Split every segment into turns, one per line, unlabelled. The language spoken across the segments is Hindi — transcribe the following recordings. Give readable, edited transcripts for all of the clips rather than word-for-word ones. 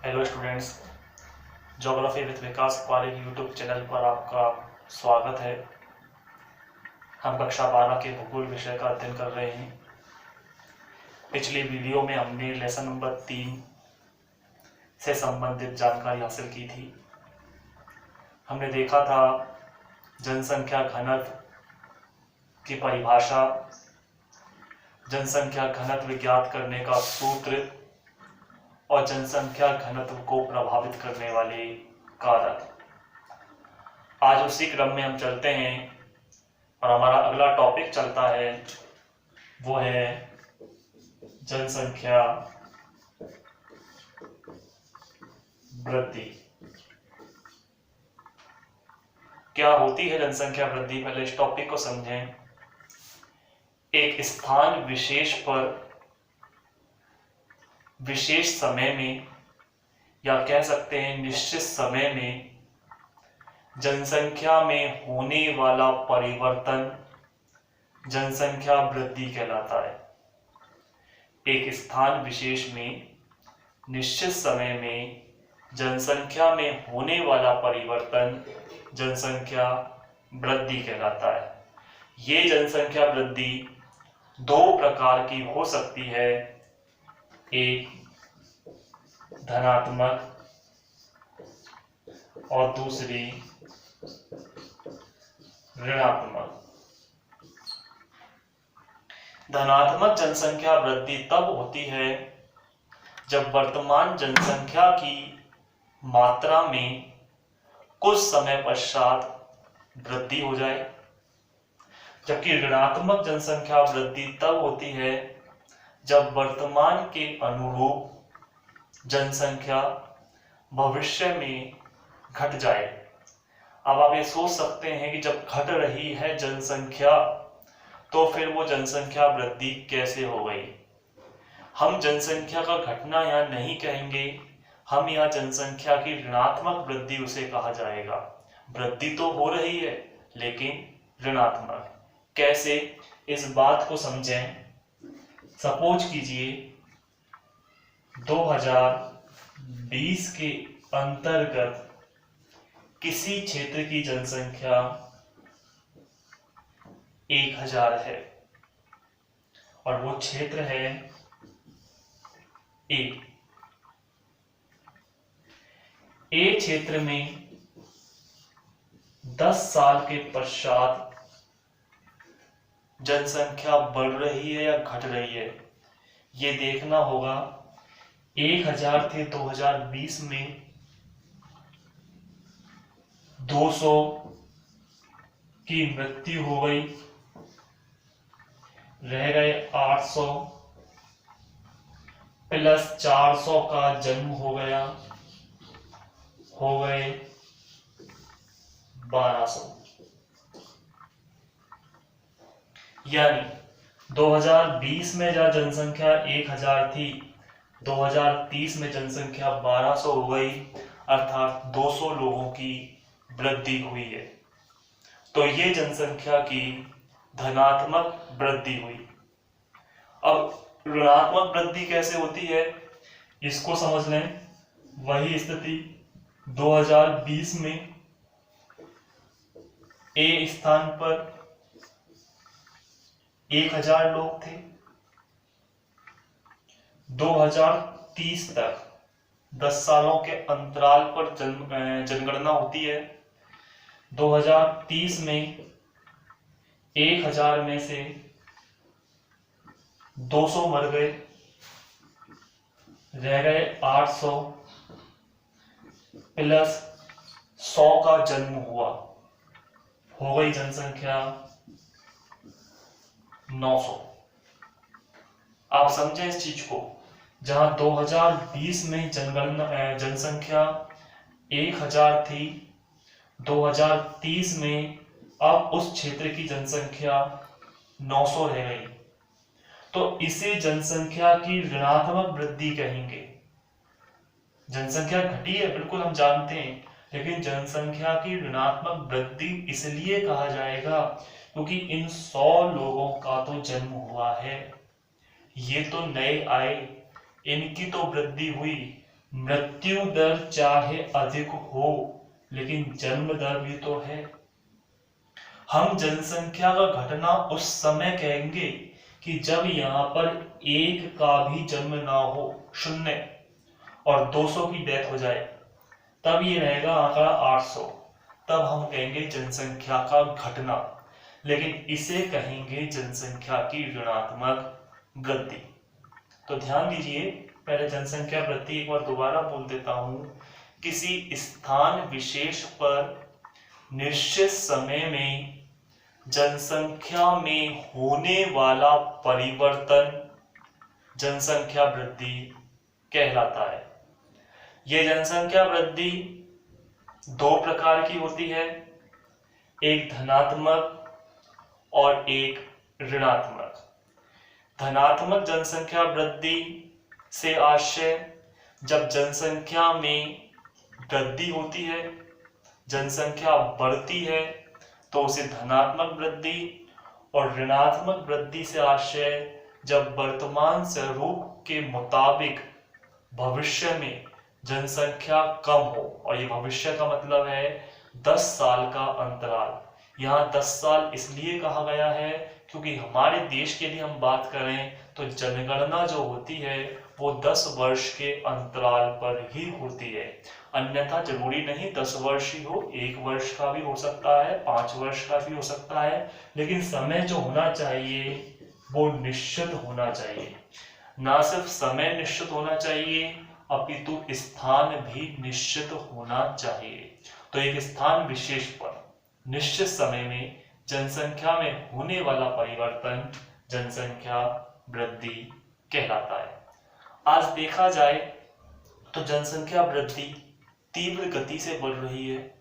Hello students, geography with Vikas Pareek YouTube channel पर आपका स्वागत है। हम कक्षा 12 के भूगोल विषय का अध्ययन कर रहे हैं। पिछली वीडियो में हमने लेसन नंबर 3 से संबंधित जानकारी हासिल की थी। हमने देखा था जनसंख्या घनत्व की परिभाषा, जनसंख्या घनत्व ज्ञात करने का सूत्र और जनसंख्या घनत्व को प्रभावित करने वाले कारक। आज उसी क्रम में हम चलते हैं और हमारा अगला टॉपिक चलता है, वो है जनसंख्या वृद्धि। क्या होती है जनसंख्या वृद्धि? पहले इस टॉपिक को समझें। एक स्थान विशेष पर विशेष समय में, या कह सकते हैं निश्चित समय में, जनसंख्या में होने वाला परिवर्तन जनसंख्या वृद्धि कहलाता है। एक स्थान विशेष में निश्चित समय में जनसंख्या में होने वाला परिवर्तन जनसंख्या वृद्धि कहलाता है। ये जनसंख्या वृद्धि दो प्रकार की हो सकती है, एक धनात्मक और दूसरी ऋणात्मक। धनात्मक जनसंख्या वृद्धि तब होती है जब वर्तमान जनसंख्या की मात्रा में कुछ समय पश्चात वृद्धि हो जाए, जबकि ऋणात्मक जनसंख्या वृद्धि तब होती है जब वर्तमान के अनुरूप जनसंख्या भविष्य में घट जाए। अब आप ये सोच सकते हैं कि जब घट रही है जनसंख्या तो फिर वो जनसंख्या वृद्धि कैसे हो गई। हम जनसंख्या का घटना यहाँ नहीं कहेंगे, हम यहाँ जनसंख्या की ऋणात्मक वृद्धि उसे कहा जाएगा। वृद्धि तो हो रही है लेकिन ऋणात्मक। कैसे, इस बात को समझें। सपोज कीजिए 2020 के अंतर्गत किसी क्षेत्र की जनसंख्या 1000 है और वो क्षेत्र है ए। ए क्षेत्र में 10 साल के पश्चात जनसंख्या बढ़ रही है या घट रही है, ये देखना होगा। 1000 थे 2020 में, 200 की मृत्यु हो गई, रह गए 800, प्लस 400 का जन्म हो गया, हो गए 1200। यानी 2020 में जहाँ जनसंख्या 1000 थी, 2030 में जनसंख्या 1200 हो गई, अर्थात 200 लोगों की वृद्धि हुई है। तो ये जनसंख्या की धनात्मक वृद्धि हुई। अब ऋणात्मक वृद्धि कैसे होती है इसको समझ लें। वही स्थिति 2020 में ए स्थान पर 1000 लोग थे, 2030 तक 10 सालों के अंतराल पर जनगणना होती है। 2030 में 1000 में से 200 मर गए, रह गए 800, प्लस 100 का जन्म हुआ, हो गई जनसंख्या 900। आप समझें इस चीज को। जहां 2020 में जनसंख्या 1000 थी, 2030 में अब उस क्षेत्र की जनसंख्या 900 रह गई, तो इसे जनसंख्या की ऋणात्मक वृद्धि कहेंगे। जनसंख्या घटी है, बिल्कुल हम जानते हैं, लेकिन जनसंख्या की ऋणात्मक वृद्धि इसलिए कहा जाएगा क्योंकि इन 100 लोगों का तो जन्म हुआ है, ये तो नए आए, इनकी तो वृद्धि हुई, मृत्यु दर चाहे अधिक हो, लेकिन जन्म दर भी तो है। हम जनसंख्या का घटना उस समय कहेंगे कि जब यहाँ पर एक का भी जन्म ना हो, शून्य, और 200 की डेथ हो जाए, तब ये रहेगा आंकड़ा 800। तब हम कहेंगे जनसंख्या का घटना, लेकिन इसे कहेंगे जनसंख्या की ऋणात्मक वृद्धि। तो ध्यान दीजिए, पहले जनसंख्या वृद्धि एक बार दोबारा बोल देता हूं। किसी स्थान विशेष पर निश्चित समय में जनसंख्या में होने वाला परिवर्तन जनसंख्या वृद्धि कहलाता है। यह जनसंख्या वृद्धि दो प्रकार की होती है, एक धनात्मक और एक ऋणात्मक। धनात्मक जनसंख्या वृद्धि से आशय जब जनसंख्या में वृद्धि होती है, जनसंख्या बढ़ती है, तो उसे धनात्मक वृद्धि, और ऋणात्मक वृद्धि से आशय जब वर्तमान स्वरूप के मुताबिक भविष्य में जनसंख्या कम हो, और ये भविष्य का मतलब है 10 साल का अंतराल। यहाँ 10 साल इसलिए कहा गया है क्योंकि हमारे देश के लिए हम बात करें तो जनगणना जो होती है वो 10 वर्ष के अंतराल पर ही होती है। अन्यथा जरूरी नहीं 10 वर्ष ही हो, 1 वर्ष का भी हो सकता है, 5 वर्ष का भी हो सकता है, लेकिन समय जो होना चाहिए वो निश्चित होना चाहिए। ना सिर्फ समय निश्चित होना चाहिए, अपितु स्थान भी निश्चित होना चाहिए। तो एक स्थान विशेष पर निश्चित समय में जनसंख्या में होने वाला परिवर्तन जनसंख्या वृद्धि कहलाता है। आज देखा जाए तो जनसंख्या वृद्धि तीव्र गति से बढ़ रही है।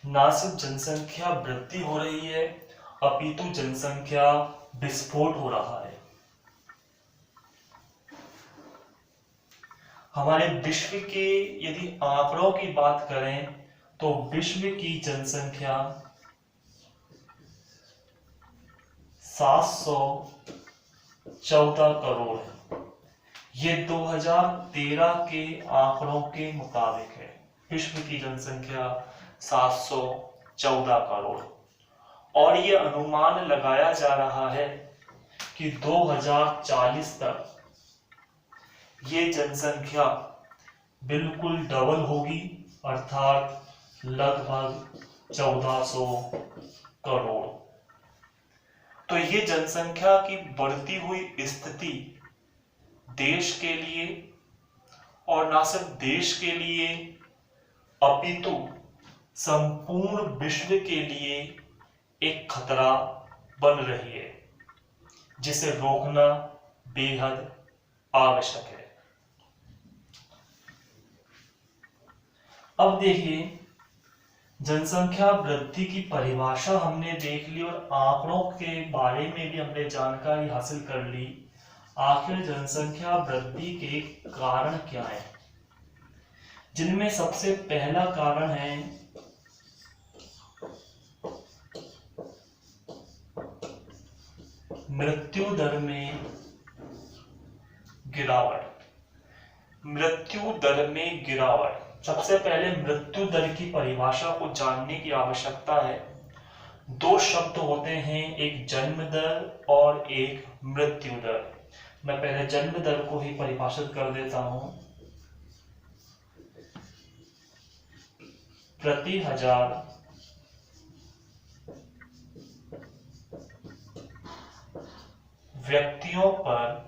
ना सिर्फ जनसंख्या वृद्धि हो रही है, अपितु जनसंख्या विस्फोट हो रहा है। हमारे विश्व के यदि आंकड़ों की बात करें तो विश्व की जनसंख्या 714 करोड़ है। ये 2013 के आंकड़ों के मुताबिक है। विश्व की जनसंख्या 714 करोड़, और ये अनुमान लगाया जा रहा है कि 2040 तक ये जनसंख्या बिल्कुल डबल होगी, अर्थात लगभग 1400 करोड़। तो ये जनसंख्या की बढ़ती हुई स्थिति देश के लिए, और ना सिर्फ देश के लिए अपितु संपूर्ण विश्व के लिए एक खतरा बन रही है, जिसे रोकना बेहद आवश्यक है। अब देखिए, जनसंख्या वृद्धि की परिभाषा हमने देख ली और आंकड़ों के बारे में भी हमने जानकारी हासिल कर ली। आखिर जनसंख्या वृद्धि के कारण क्या है? जिनमें सबसे पहला कारण है मृत्यु दर में गिरावट। मृत्यु दर में गिरावट। सबसे पहले मृत्यु दर की परिभाषा को जानने की आवश्यकता है। दो शब्द होते हैं, एक जन्म दर और एक मृत्यु दर। मैं पहले जन्म दर को ही परिभाषित कर देता हूं। प्रति 1000 व्यक्तियों पर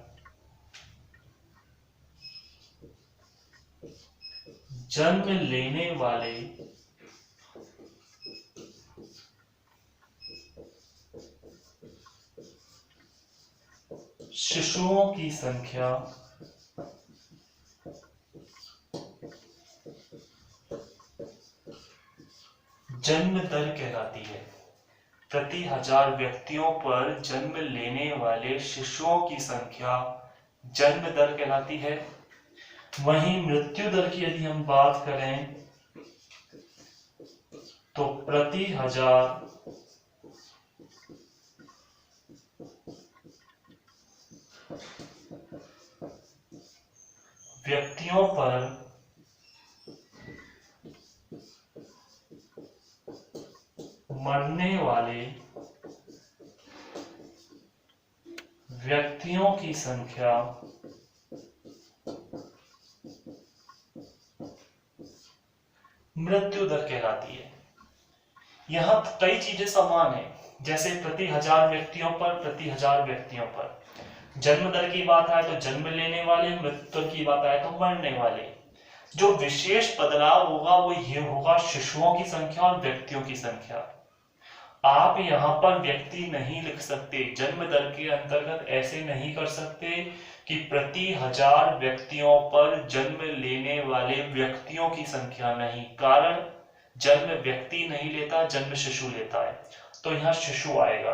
जन्म लेने वाले शिशुओं की संख्या जन्म दर कहलाती है। प्रति 1000 व्यक्तियों पर जन्म लेने वाले शिशुओं की संख्या जन्म दर कहलाती है। वहीं मृत्यु दर की यदि हम बात करें तो प्रति 1000 व्यक्तियों पर मरने वाले व्यक्तियों की संख्या मृत्यु दर कहलाती है। यहां कई चीजें समान है, जैसे प्रति 1000 व्यक्तियों पर, प्रति 1000 व्यक्तियों पर जन्म दर की बात आए तो जन्म लेने वाले, मृत्यु की बात आए तो मरने वाले। जो विशेष बदलाव होगा वो ये होगा शिशुओं की संख्या और व्यक्तियों की संख्या। आप यहाँ पर व्यक्ति नहीं लिख सकते, जन्म दर के अंतर्गत ऐसे नहीं कर सकते कि प्रति 1000 व्यक्तियों पर जन्म लेने वाले व्यक्तियों की संख्या नहीं, कारण जन्म व्यक्ति नहीं लेता, जन्म शिशु लेता है, तो यहाँ शिशु आएगा।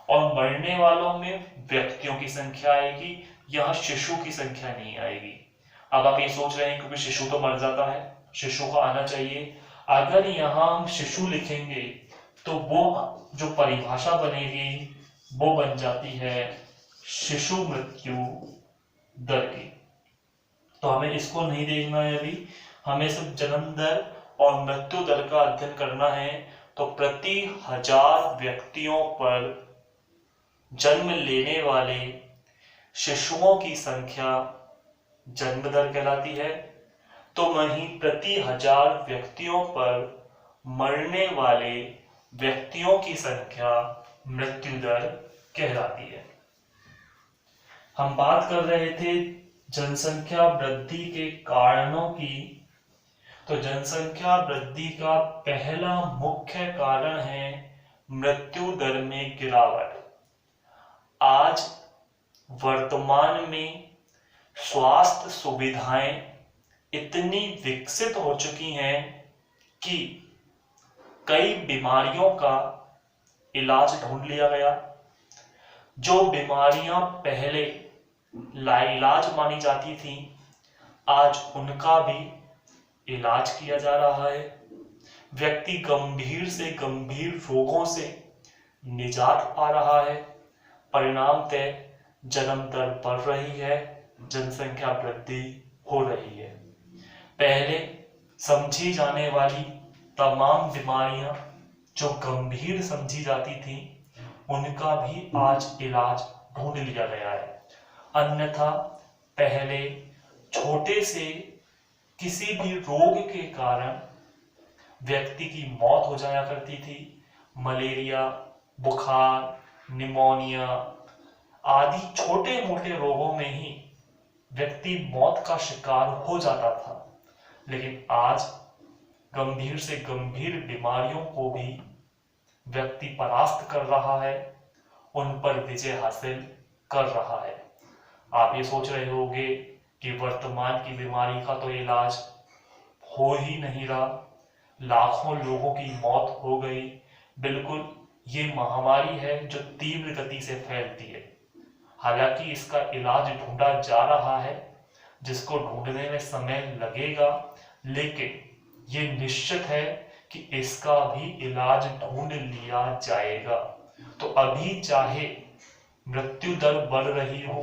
और मरने वालों में व्यक्तियों की संख्या आएगी, यहाँ शिशु की संख्या नहीं आएगी। अब आप ये सोच रहे हैं क्योंकि शिशु तो मर जाता है, शिशु को आना चाहिए। अगर यहाँ हम शिशु लिखेंगे तो वो जो परिभाषा बनेगी वो बन जाती है शिशु मृत्यु दर की। तो हमें इसको नहीं देखना है अभी, हमें सिर्फ जन्म दर और मृत्यु दर का अध्ययन करना है। तो प्रति 1000 व्यक्तियों पर जन्म लेने वाले शिशुओं की संख्या जन्म दर कहलाती है, तो वहीं प्रति 1000 व्यक्तियों पर मरने वाले व्यक्तियों की संख्या मृत्यु दर कहलाती है। हम बात कर रहे थे जनसंख्या वृद्धि के कारणों की। तो जनसंख्या वृद्धि का पहला मुख्य कारण है मृत्यु दर में गिरावट। आज वर्तमान में स्वास्थ्य सुविधाएं इतनी विकसित हो चुकी हैं कि कई बीमारियों का इलाज ढूंढ लिया गया। जो बीमारियां पहले लाइलाज मानी जाती थी, आज उनका भी इलाज किया जा रहा है। व्यक्ति गंभीर से गंभीर रोगों से निजात पा रहा है। परिणामतः जन्म दर बढ़ रही है, जनसंख्या वृद्धि हो रही है। पहले समझी जाने वाली तमाम बीमारियां जो गंभीर समझी जाती थी, उनका भी आज इलाज ढूंढ लिया गया है। अन्यथा पहले छोटे से किसी भी रोग के कारण व्यक्ति की मौत हो जाया करती थी। मलेरिया, बुखार, निमोनिया आदि छोटे मोटे रोगों में ही व्यक्ति मौत का शिकार हो जाता था। लेकिन आज गंभीर से गंभीर बीमारियों को भी व्यक्ति परास्त कर रहा है, उन पर विजय हासिल कर रहा है। आप ये सोच रहे होंगे कि वर्तमान की बीमारी का तो इलाज हो ही नहीं रहा, लाखों लोगों की मौत हो गई। बिल्कुल, ये महामारी है जो तीव्र गति से फैलती है। हालांकि इसका इलाज ढूंढा जा रहा है, जिसको ढूंढने में समय लगेगा, लेकिन ये निश्चित है कि इसका भी इलाज ढूंढ लिया जाएगा। तो अभी चाहे मृत्यु दर बढ़ रही हो,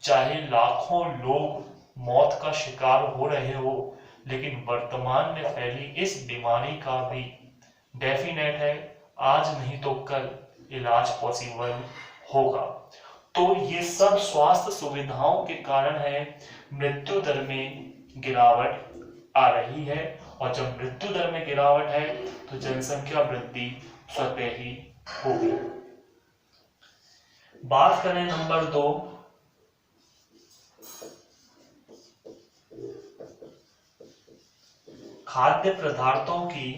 चाहे लाखों लोग मौत का शिकार हो रहे हो, लेकिन वर्तमान में फैली इस बीमारी का भी डेफिनेट है आज नहीं तो कल इलाज पॉसिबल होगा। तो ये सब स्वास्थ्य सुविधाओं के कारण है मृत्यु दर में गिरावट आ रही है। और जब मृत्यु दर में गिरावट है तो जनसंख्या वृद्धि स्वतः ही होगी। बात करें नंबर 2, खाद्य पदार्थों की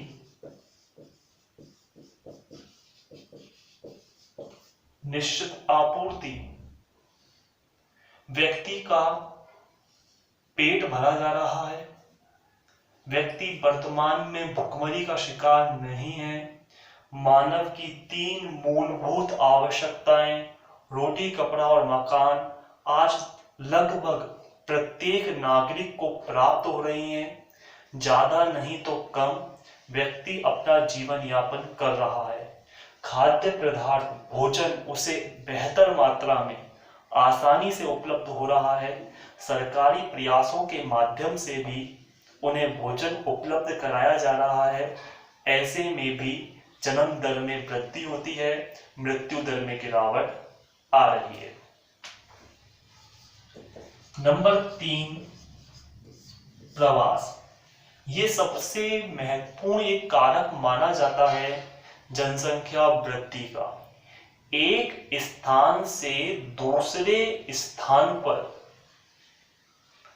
निश्चित आपूर्ति। व्यक्ति का पेट भरा जा रहा है, व्यक्ति वर्तमान में भुखमरी का शिकार नहीं है। मानव की 3 मूलभूत आवश्यकताएं रोटी, कपड़ा और मकान आज लगभग प्रत्येक नागरिक को प्राप्त हो रही हैं। ज्यादा नहीं तो कम व्यक्ति अपना जीवन यापन कर रहा है। खाद्य पदार्थ, भोजन उसे बेहतर मात्रा में आसानी से उपलब्ध हो रहा है। सरकारी प्रयासों के माध्यम से भी उन्हें भोजन उपलब्ध कराया जा रहा है। ऐसे में भी जन्म दर में वृद्धि होती है, मृत्यु दर में गिरावट आ रही है। नंबर 3, प्रवास। ये सबसे महत्वपूर्ण एक कारक माना जाता है जनसंख्या वृद्धि का। एक स्थान से दूसरे स्थान पर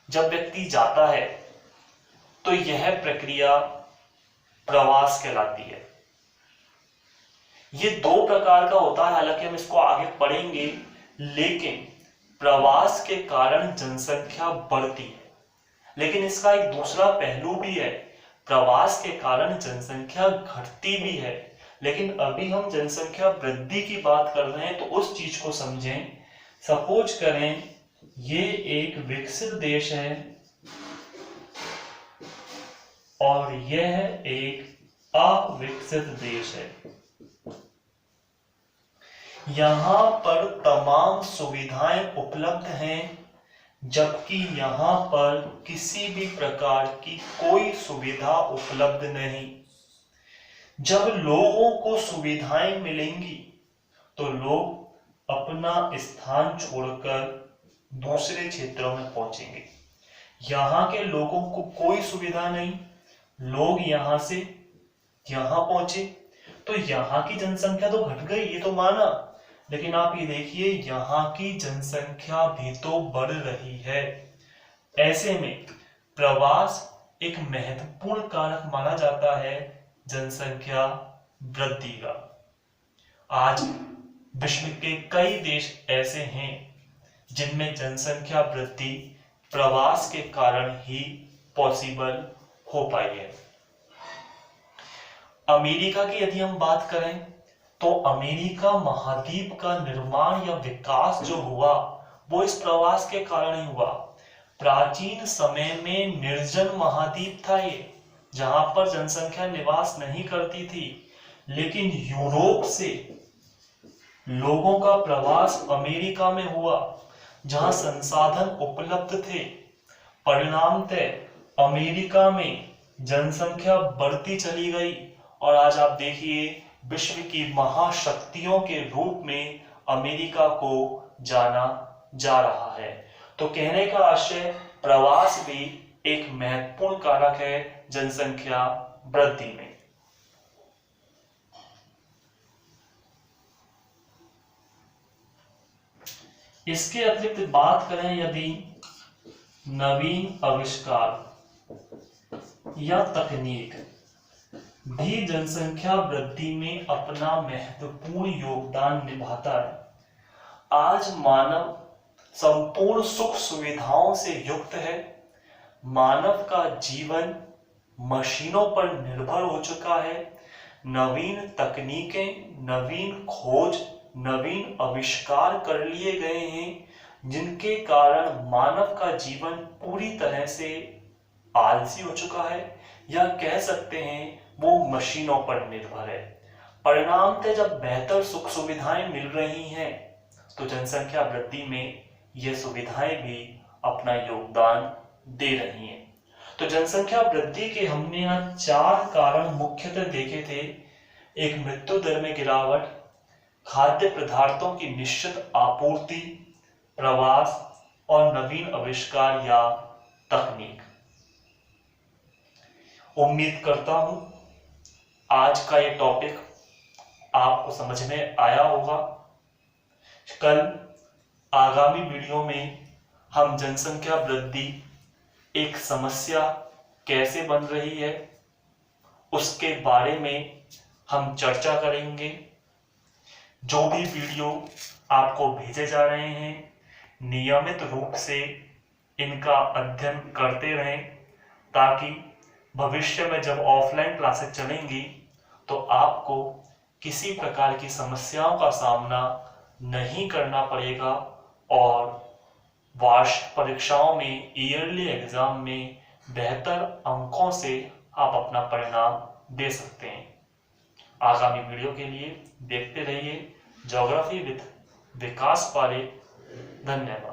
जब व्यक्ति जाता है तो यह प्रक्रिया प्रवास कहलाती है। ये 2 प्रकार का होता है, हालांकि हम इसको आगे पढ़ेंगे, लेकिन प्रवास के कारण जनसंख्या बढ़ती है। लेकिन इसका एक दूसरा पहलू भी है, प्रवास के कारण जनसंख्या घटती भी है। लेकिन अभी हम जनसंख्या वृद्धि की बात कर रहे हैं, तो उस चीज को समझें। सपोज करें ये एक विकसित देश है और यह एक अविकसित देश है। यहां पर तमाम सुविधाएं उपलब्ध हैं, जबकि यहां पर किसी भी प्रकार की कोई सुविधा उपलब्ध नहीं। जब लोगों को सुविधाएं मिलेंगी तो लोग अपना स्थान छोड़कर दूसरे क्षेत्रों में पहुंचेंगे। यहां के लोगों को कोई सुविधा नहीं, लोग यहां से यहां पहुंचे तो यहां की जनसंख्या तो घट गई, ये तो माना, लेकिन आप ये देखिए यहां की जनसंख्या भी तो बढ़ रही है। ऐसे में प्रवास एक महत्वपूर्ण कारक माना जाता है जनसंख्या वृद्धि का। आज विश्व के कई देश ऐसे हैं जिनमें जनसंख्या वृद्धि प्रवास के कारण ही पॉसिबल हो पाई है। अमेरिका की यदि हम बात करें तो अमेरिका महाद्वीप का निर्माण या विकास जो हुआ वो इस प्रवास के कारण ही हुआ। प्राचीन समय में निर्जन महाद्वीप था ये, जहां पर जनसंख्या निवास नहीं करती थी, लेकिन यूरोप से लोगों का प्रवास अमेरिका में हुआ जहां संसाधन उपलब्ध थे। परिणामतः अमेरिका में जनसंख्या बढ़ती चली गई और आज आप देखिए विश्व की महाशक्तियों के रूप में अमेरिका को जाना जा रहा है। तो कहने का आशय प्रवास भी एक महत्वपूर्ण कारक है जनसंख्या वृद्धि में। इसके अतिरिक्त बात करें यदि नवीन आविष्कार या तकनीक भी जनसंख्या वृद्धि में अपना महत्वपूर्ण योगदान निभाता है। आज मानव संपूर्ण सुख सुविधाओं से युक्त है। मानव का जीवन मशीनों पर निर्भर हो चुका है। नवीन तकनीकें, नवीन खोज, नवीन आविष्कार कर लिए गए हैं, जिनके कारण मानव का जीवन पूरी तरह से आलसी हो चुका है, या कह सकते हैं वो मशीनों पर निर्भर है। परिणामतः जब बेहतर सुख सुविधाएं मिल रही हैं तो जनसंख्या वृद्धि में ये सुविधाएं भी अपना योगदान दे रही हैं। तो जनसंख्या वृद्धि के हमने यहाँ 4 कारण मुख्यतः देखे थे। एक मृत्यु दर में गिरावट, खाद्य पदार्थों की निश्चित आपूर्ति, प्रवास और नवीन आविष्कार या तकनीक। उम्मीद करता हूं आज का ये टॉपिक आपको समझ में आया होगा। कल आगामी वीडियो में हम जनसंख्या वृद्धि एक समस्या कैसे बन रही है उसके बारे में हम चर्चा करेंगे। जो भी वीडियो आपको भेजे जा रहे हैं नियमित रूप से इनका अध्ययन करते रहें, ताकि भविष्य में जब ऑफलाइन क्लासेस चलेंगी तो आपको किसी प्रकार की समस्याओं का सामना नहीं करना पड़ेगा और वार्षिक परीक्षाओं में, ईयरली एग्जाम में बेहतर अंकों से आप अपना परिणाम दे सकते हैं। आगामी वीडियो के लिए देखते रहिए ज्योग्राफी विद विकास पारे। धन्यवाद।